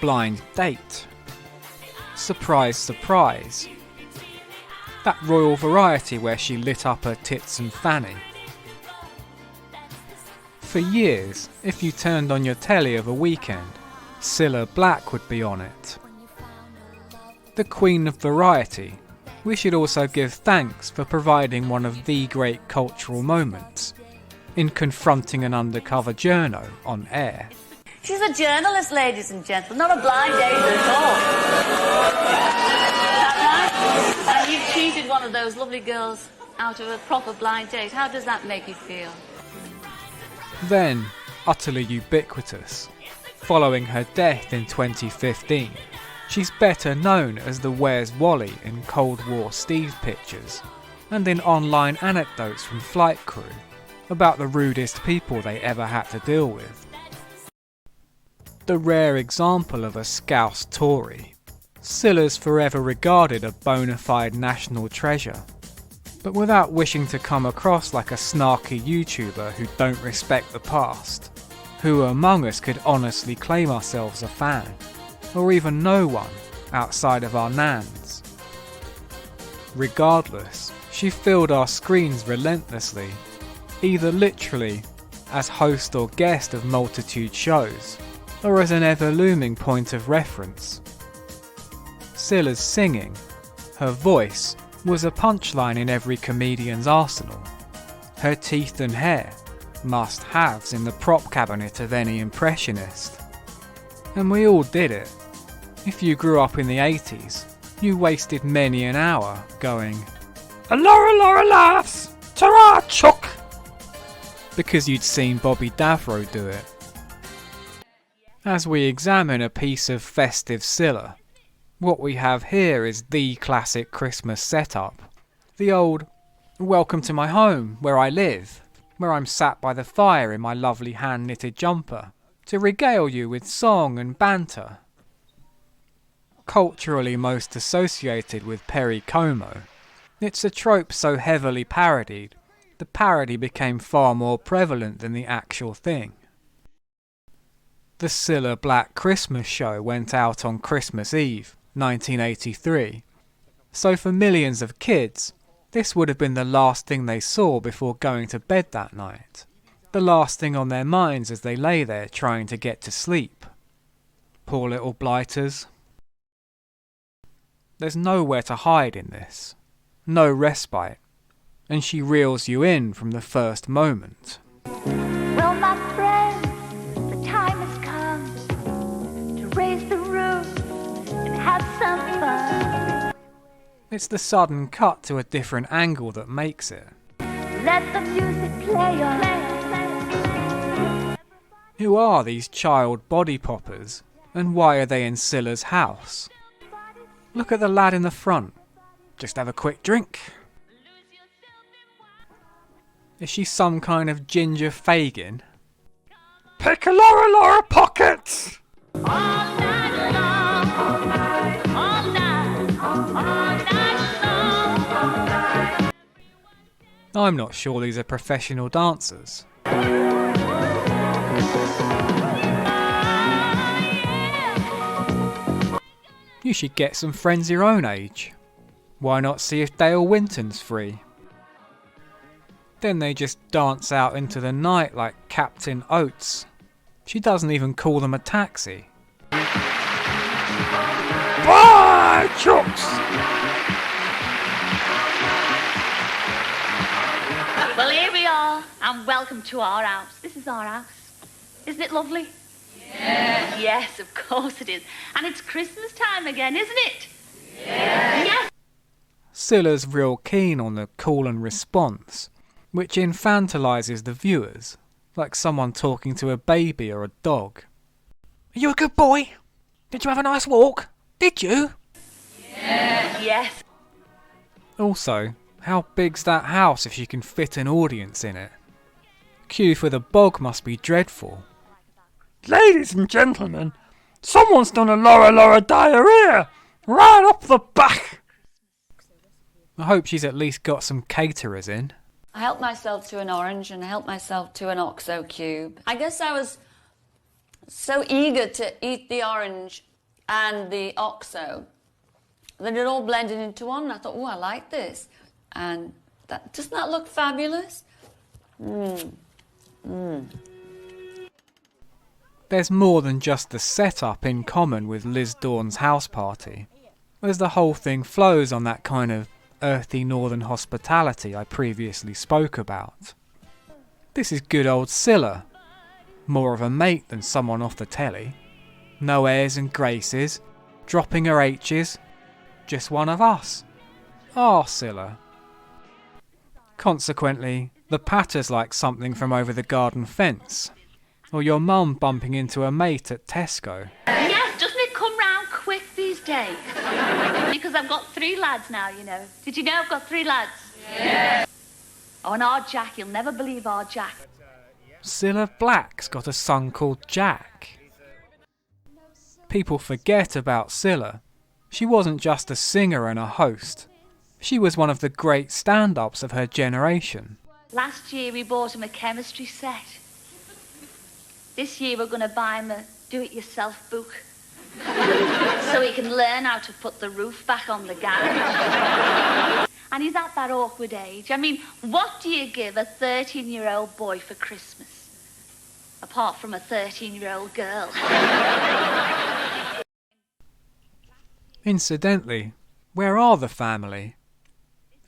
blind date. Surprise, surprise. That royal variety where she lit up her tits and fanny. For years, if you turned on your telly of a weekend, Cilla Black would be on it. The Queen of Variety, we should also give thanks for providing one of the great cultural moments in confronting an undercover journo on air. She's a journalist, ladies and gentlemen, not a blind date at all. Is that right? And you've cheated one of those lovely girls out of a proper blind date. How does that make you feel? Then, utterly ubiquitous, following her death in 2015, she's better known as the Where's Wally in Cold War Steve pictures, and in online anecdotes from flight crew about the rudest people they ever had to deal with. The rare example of a Scouse Tory, Cilla's forever regarded a bona fide national treasure, but without wishing to come across like a snarky YouTuber who don't respect the past, who among us could honestly claim ourselves a fan, or even know one outside of our nans. Regardless, she filled our screens relentlessly, either literally as host or guest of multitude shows, or as an ever-looming point of reference. Cilla's singing, her voice, was a punchline in every comedian's arsenal. Her teeth and hair, must-haves in the prop cabinet of any impressionist. And we all did it. If you grew up in the 80s, you wasted many an hour going, "A Laura laughs! Ta-ra, Chuck!" because you'd seen Bobby Davro do it. As we examine a piece of festive Cilla, what we have here is the classic Christmas setup. The old, "Welcome to my home, where I live, where I'm sat by the fire in my lovely hand-knitted jumper, to regale you with song and banter." Culturally most associated with Perry Como, it's a trope so heavily parodied, the parody became far more prevalent than the actual thing. The Cilla Black Christmas show went out on Christmas Eve, 1983, so for millions of kids, this would have been the last thing they saw before going to bed that night, the last thing on their minds as they lay there trying to get to sleep. Poor little blighters. There's nowhere to hide in this, no respite, and she reels you in from the first moment. Well, my friends, the time has come to raise the roof and have some fun. It's the sudden cut to a different angle that makes it. Let the music play on. Who are these child body poppers, and why are they in Cilla's house? Look at the lad in the front. Just have a quick drink. Is she some kind of Ginger Fagin? Pick a Laura pocket! All night long, all night, all night long. I'm not sure these are professional dancers. You should get some friends your own age. Why not see if Dale Winton's free? Then they just dance out into the night like Captain Oates. She doesn't even call them a taxi. Bye, Chucks! Well, here we are, and welcome to our house. This is our house. Isn't it lovely? Yes. Yes, of course it is. And it's Christmas time again, isn't it? Yes. Yes. Cilla's real keen on the call and response, which infantilises the viewers, like someone talking to a baby or a dog. Are you a good boy? Did you have a nice walk? Did you? Yes. Yes. Also, how big's that house if she can fit an audience in it? Queue for the bog must be dreadful. Ladies and gentlemen, someone's done a Laura diarrhea right up the back. I hope she's at least got some caterers in. I helped myself to an orange and I helped myself to an OXO cube. I guess I was so eager to eat the orange and the OXO. Then it all blended into one, and I thought, oh, I like this. And doesn't that look fabulous? There's more than just the setup in common with Liz Dawn's house party, as the whole thing flows on that kind of earthy northern hospitality I previously spoke about. This is good old Cilla, more of a mate than someone off the telly. No airs and graces, dropping her H's, just one of us. Ah, Cilla. Consequently, the patter's like something from over the garden fence, or your mum bumping into a mate at Tesco. Yes, doesn't it come round quick these days? Because I've got 3 lads now, you know. Did you know I've got 3 lads? Yeah. Oh, and our Jack, you'll never believe our Jack. Cilla Black's got a son called Jack. People forget about Cilla. She wasn't just a singer and a host. She was one of the great stand-ups of her generation. Last year we bought him a chemistry set. This year we're going to buy him a do-it-yourself book. So he can learn how to put the roof back on the garage. And he's at that awkward age. I mean, what do you give a 13-year-old boy for Christmas? Apart from a 13-year-old girl. Incidentally, where are the family?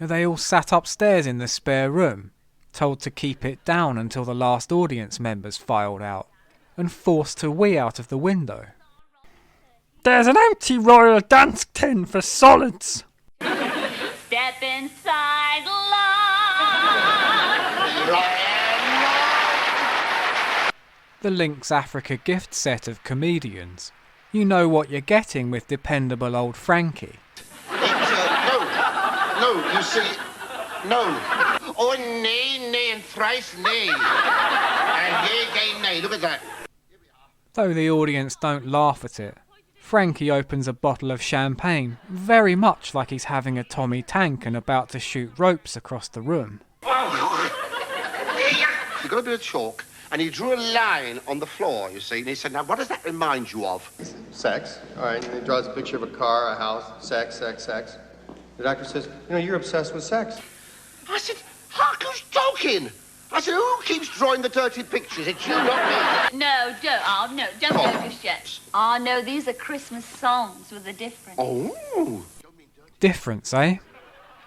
Are they all sat upstairs in the spare room, told to keep it down until the last audience members filed out, and forced to wee out of the window? There's an empty Royal Dance tin for solids! Step inside, love. The Lynx Africa gift set of comedians. You know what you're getting with dependable old Franky. No, you see, no. Oh, nay, and thrice nay. And yea, again, nay, look at that. Though the audience don't laugh at it, Franky opens a bottle of champagne, very much like he's having a Tommy tank and about to shoot ropes across the room. He got a bit of chalk, and he drew a line on the floor, you see, and he said, now, what does that remind you of? Sex. All right, and he draws a picture of a car, a house, sex, sex, sex. The doctor says, you know, you're obsessed with sex. I said, Hark, who's talking? I said, who keeps drawing the dirty pictures? It's you, not me. No, don't. Oh, no, don't go just yet. Oh, no, these are Christmas songs with a difference. Oh. Difference, eh?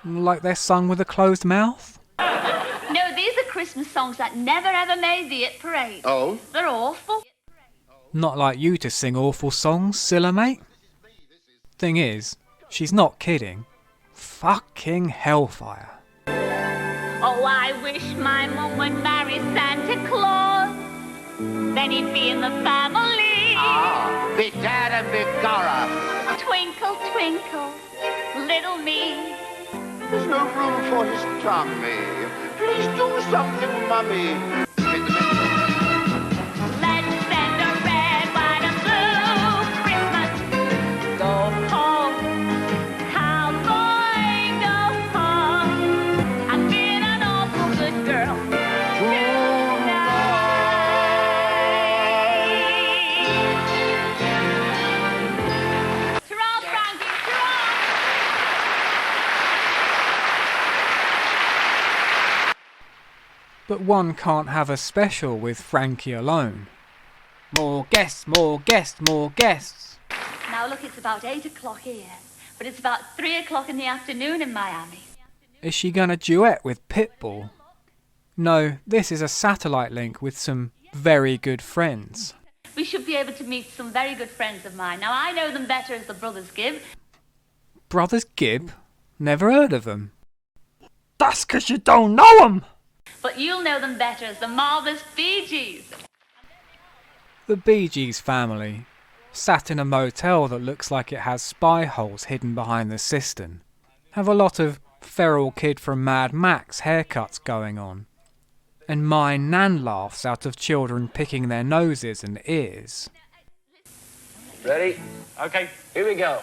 Like they're sung with a closed mouth? No, these are Christmas songs that never ever made the hit parade. Oh? They're awful. Not like you to sing awful songs, Cilla, mate. Thing is, she's not kidding. Fucking hellfire. Oh, I wish my mum would marry Santa Claus. Then he'd be in the family. Ah, big dad and big Dora. Twinkle, twinkle, little me. There's no room for his tummy. Please do something, mummy. Let's send a red, white, and blue Christmas. Go home, cowboy, go home. I've been an awful good girl tonight. Ta-ra, Franky, ta-ra! But one can't have a special with Franky alone. More guests, more guests, more guests. Now look, it's about 8 o'clock here, but it's about 3 o'clock in the afternoon in Miami. Is she gonna duet with Pitbull? No, this is a satellite link with some very good friends. We should be able to meet some very good friends of mine. Now, I know them better as the Brothers Gibb. Brothers Gibb? Never heard of them. That's 'cause you don't know 'em! But you'll know them better as the marvellous Bee Gees. The Bee Gees family, sat in a motel that looks like it has spy holes hidden behind the cistern, have a lot of feral kid from Mad Max haircuts going on, and mine nan laughs out of children picking their noses and ears. Ready? Okay, here we go.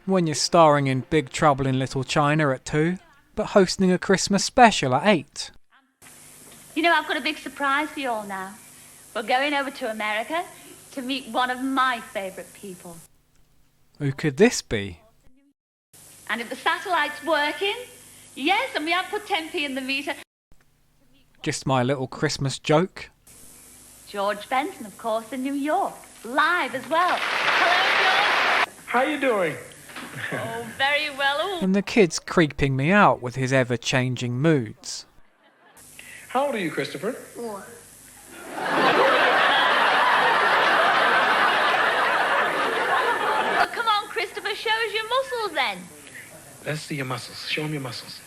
When you're starring in Big Trouble in Little China at 2, but hosting a Christmas special at 8. You know, I've got a big surprise for you all now. We're going over to America to meet one of my favourite people. Who could this be? And if the satellite's working, yes, and we have put 10p in the meter. Just my little Christmas joke? George Benson, of course, in New York. Live as well. Hello, George. How you doing? Oh, very well. Ooh. And the kid's creeping me out with his ever-changing moods. How old are you, Christopher? 4. Well, come on, Christopher, show us your muscles then. Let's see your muscles. Show him your muscles.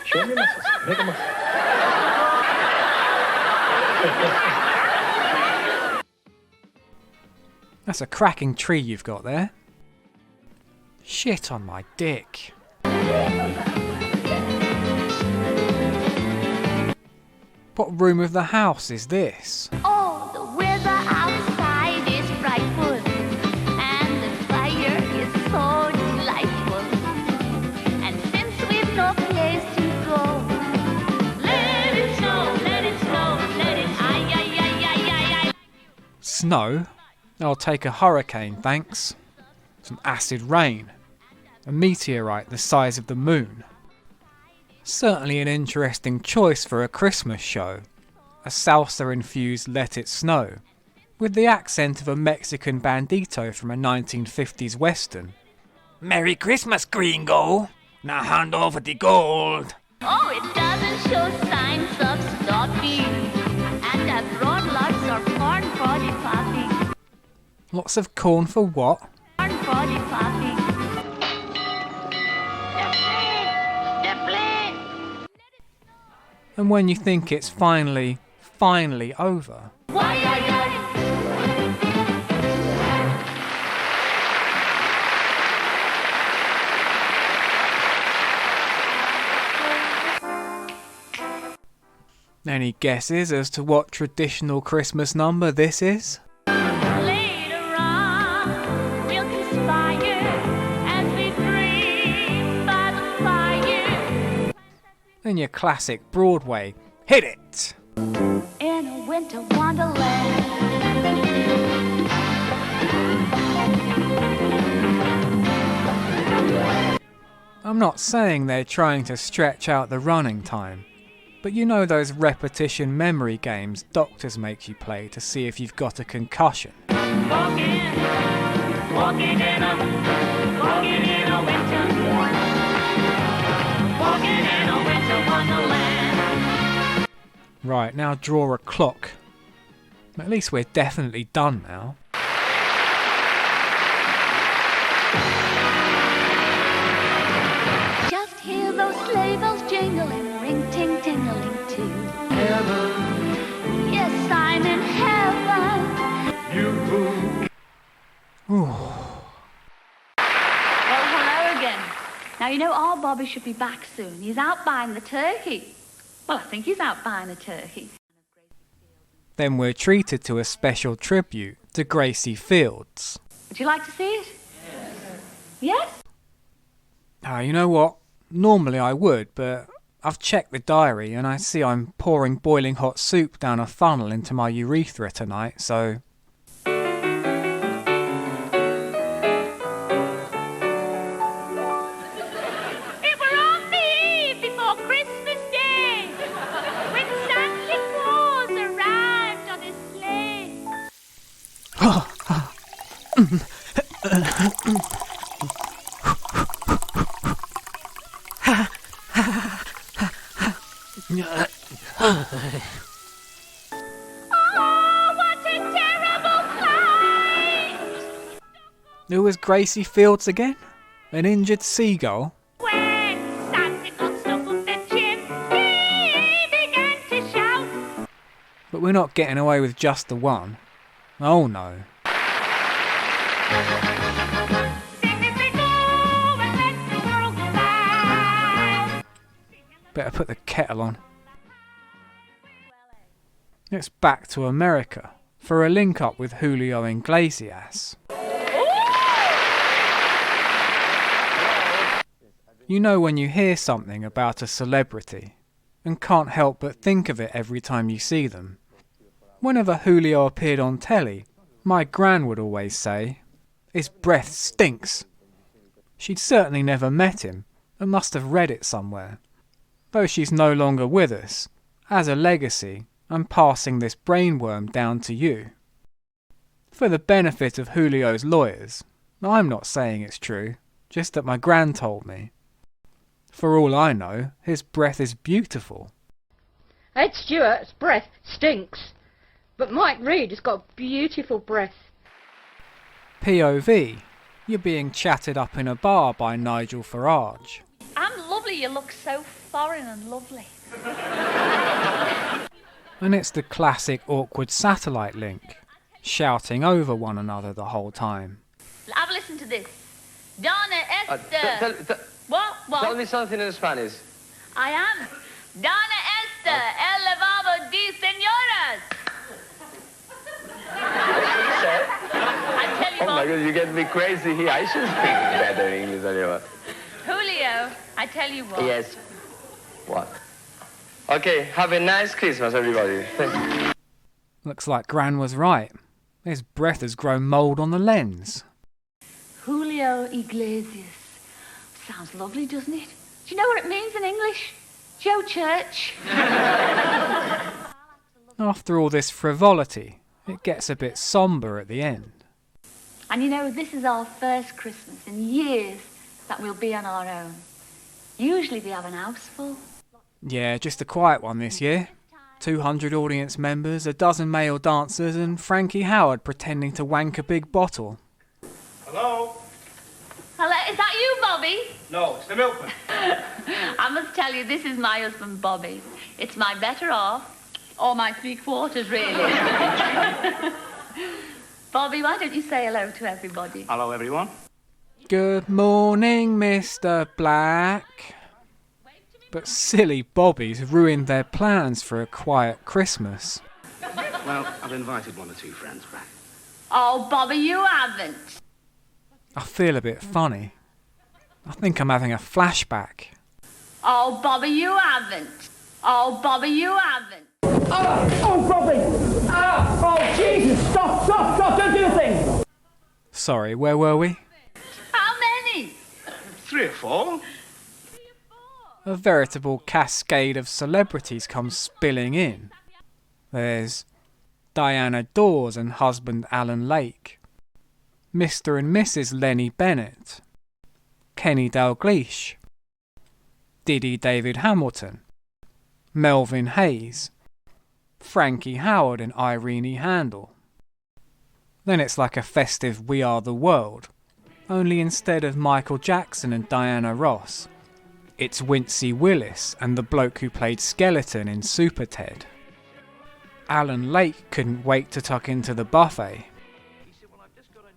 Show him your muscles. Make a muscle. That's a cracking tree you've got there. Shit on my dick. What room of the house is this? Oh, the weather outside is frightful, and the fire is so delightful. And since we've no place to go, let it snow, let it snow, let it ay, ay, ay, ay, ay, ay. Snow? I'll take a hurricane, thanks. Some acid rain. A meteorite the size of the moon. Certainly an interesting choice for a Christmas show. A salsa-infused Let It Snow, with the accent of a Mexican bandito from a 1950s western. Merry Christmas, gringo! Now hand over the gold! Oh, it doesn't show signs of stopping, and I've brought lots of corn for the popping. Lots of corn for what? Corn for the popping. And when you think it's finally over, Why, any guesses as to what traditional Christmas number this is? later on, we'll conspire as we dream by the fire. In your classic Broadway, hit it! In a winter wonderland. I'm not saying they're trying to stretch out the running time, but you know those repetition memory games doctors make you play to see if you've got a concussion. Walking in a winter. Walking in a winter wonderland. Right, now draw a clock. At least we're definitely done now. Just hear those sleigh bells jingling, ring ting tingling too. Heaven. Yes, I'm in heaven. Well, hello again. Now, you know our Bobby should be back soon. He's out buying the turkey. Well, I think he's out buying a turkey. Then we're treated to a special tribute to Gracie Fields. Would you like to see it? Yes? You know what? Normally I would, but I've checked the diary and I see I'm pouring boiling hot soup down a funnel into my urethra tonight, so... It were on the eve before Christmas Day when Santa Claus arrived on his sleigh. Oh, what a terrible sight! Who was Gracie Fields again? An injured seagull? When Santa got stuck up the chimney, he began to shout. But we're not getting away with just the one. Oh no. Sing as we go and let the world go by. Better put the kettle on. It's back to America for a link up with Julio Iglesias. You know when you hear something about a celebrity and can't help but think of it every time you see them. Whenever Julio appeared on telly, my gran would always say, "His breath stinks." She'd certainly never met him and must have read it somewhere. Though she's no longer with us, as a legacy, I'm passing this brainworm down to you. For the benefit of Julio's lawyers, I'm not saying it's true, just that my gran told me. For all I know, his breath is beautiful. Ed Stewart's breath stinks, but Mike Reed has got beautiful breath. POV, you're being chatted up in a bar by Nigel Farage. I'm lovely, you look so foreign and lovely. And it's the classic awkward satellite link, shouting over one another the whole time. Have a listen to this. Donna Esther. What? Tell me something in Spanish. I am. Donna Esther, el lavabo de señoras. I tell you Oh what. my God, you get me crazy here. I should speak better English anyway. Julio, I tell you what. Yes. What? Okay, have a nice Christmas, everybody. Thanks. Looks like Gran was right. His breath has grown mould on the lens. Julio Iglesias. Sounds lovely, doesn't it? Do you know what it means in English? Joe Church. After all this frivolity, it gets a bit sombre at the end. And you know, this is our first Christmas in years that we'll be on our own. Usually we have an house full. Yeah, just a quiet one this year. 200 audience members, a dozen male dancers, and Franky Howard pretending to wank a big bottle. Hello? Hello, is that you, Bobby? No, it's the milkman. I must tell you, this is my husband, Bobby. It's my better half, or my three-quarters, really. Bobby, why don't you say hello to everybody? Hello, everyone. Good morning, Mr. Black. But silly Bobby's ruined their plans for a quiet Christmas. Well, I've invited one or two friends back. Oh, Bobby, you haven't. I feel a bit funny. I think I'm having a flashback. Oh, Bobby, you haven't. Oh, Bobby, you haven't. Oh, Bobby! Oh, Jesus! Stop! Don't do the thing! Sorry, where were we? How many? 3 or 4. A veritable cascade of celebrities comes spilling in. There's Diana Dawes and husband Alan Lake, Mr. and Mrs. Lenny Bennett, Kenny Dalglish, Diddy David Hamilton, Melvin Hayes, Franky Howard and Irene Handel. Then it's like a festive We Are the World, only instead of Michael Jackson and Diana Ross, it's Wincy Willis and the bloke who played Skeleton in Super Ted. Alan Lake couldn't wait to tuck into the buffet.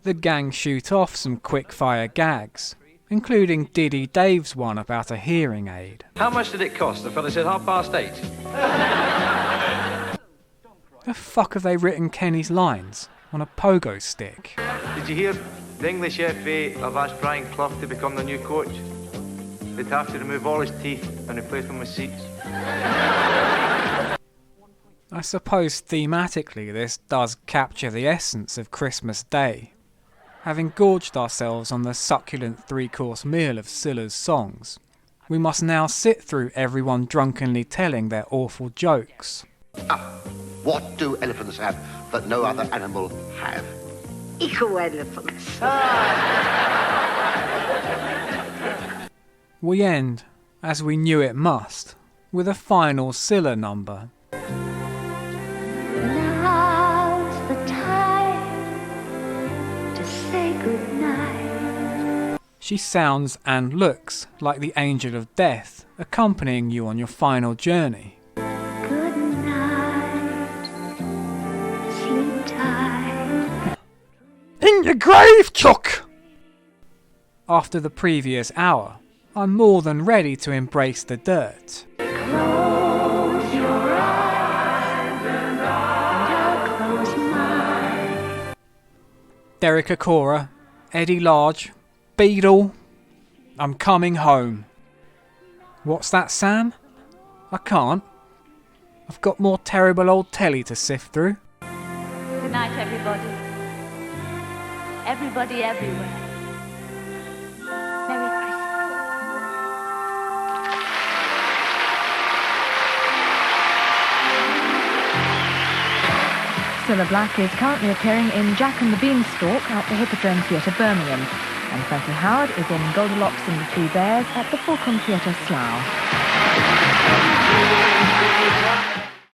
The gang shoot off some quick-fire gags, including Diddy Dave's one about a hearing aid. How much did it cost? The fella said 8:30. The fuck have they written Kenny's lines on a pogo stick? Did you hear? The English FA have asked Brian Clough to become the new coach. They'd have to remove all his teeth and replace them with seats. I suppose thematically this does capture the essence of Christmas Day. Having gorged ourselves on the succulent three-course meal of Cilla's songs, we must now sit through everyone drunkenly telling their awful jokes. What do elephants have that no other animal have? Eco-elephants. We end, as we knew it must, with a final Cilla number. Now's the time to say goodnight. She sounds and looks like the angel of death accompanying you on your final journey. Good night. Sleep tight. In your grave, Chuck! After the previous hour, I'm more than ready to embrace the dirt. Close your eyes and I'll close mine. Derek Acora, Eddie Large, Beadle, I'm coming home. What's that, Sam? I can't. I've got more terrible old telly to sift through. Good night, everybody. Everybody everywhere. Merry Christmas. Cilla Black is currently appearing in Jack and the Beanstalk at the Hippodrome Theatre, Birmingham, and Franky Howard is in Goldilocks and the Three Bears at the Fulcrum Theatre, Slough.